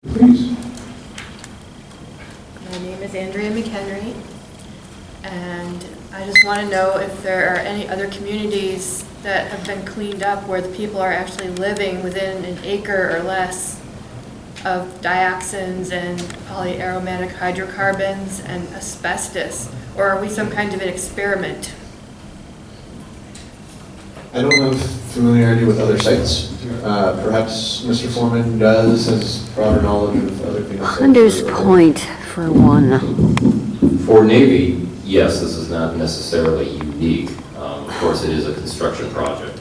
Please. My name is Andrea McHenry, and I just want to know if there are any other communities that have been cleaned up where the people are actually living within an acre or less of dioxins and polyaromatic hydrocarbons and asbestos, or are we some kind of an experiment? I don't have familiarity with other sites. Perhaps Mr. Foreman does, has broader knowledge of other things. Hunters Point, for one. For Navy, yes, this is not necessarily unique. Of course, it is a construction project.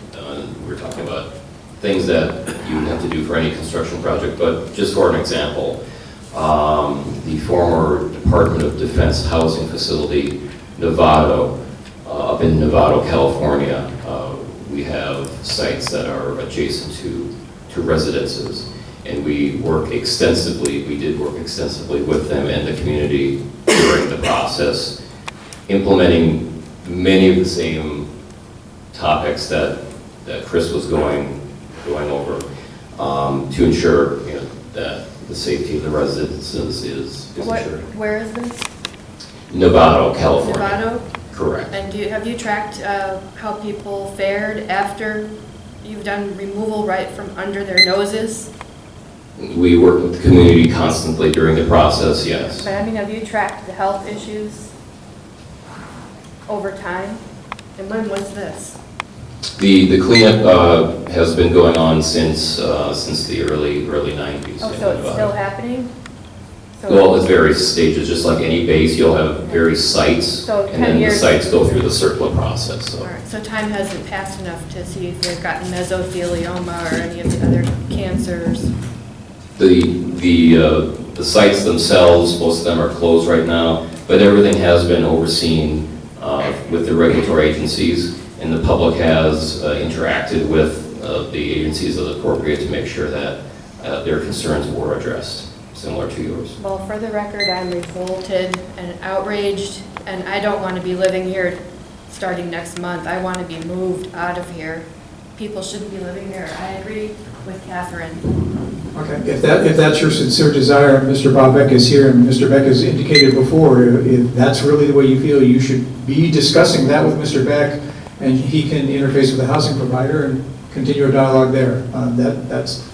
We're talking about things that you would have to do for any construction project, but just for an example, the former Department of Defense housing facility, Novato, up in Novato, California, we have sites that are adjacent to residences, and we did work extensively with them and the community during the process, implementing many of the same topics that Chris was going over, to ensure that the safety of the residences is ensured. Where is this? Novato, California. Novato? Correct. And have you tracked how people fared after you've done removal right from under their noses? We work with the community constantly during the process, yes. But I mean, have you tracked the health issues over time? And when was this? The cleanup has been going on since the early 90s. Oh, so it's still happening? So- Well, it's various stages, just like any base, you'll have various sites, So and 10 then the years- sites go through the CERCLA process. All So right, so time hasn't passed enough to see if they've gotten mesothelioma or any of the other cancers? the sites themselves, most of them are closed right now, but everything has been overseen with the regulatory agencies, and the public has interacted with the agencies as appropriate to make sure that their concerns were addressed, similar to yours. Well, for the record, I'm revolted and outraged, and I don't want to be living here starting next month. I want to be moved out of here. People shouldn't be living there. I agree with Catherine. Okay, if that's your sincere desire, and Mr. Bob Beck is here, and Mr. Beck has indicated before, if that's really the way you feel, you should be discussing that with Mr. Beck, and he can interface with the housing provider and continue a dialogue there. That's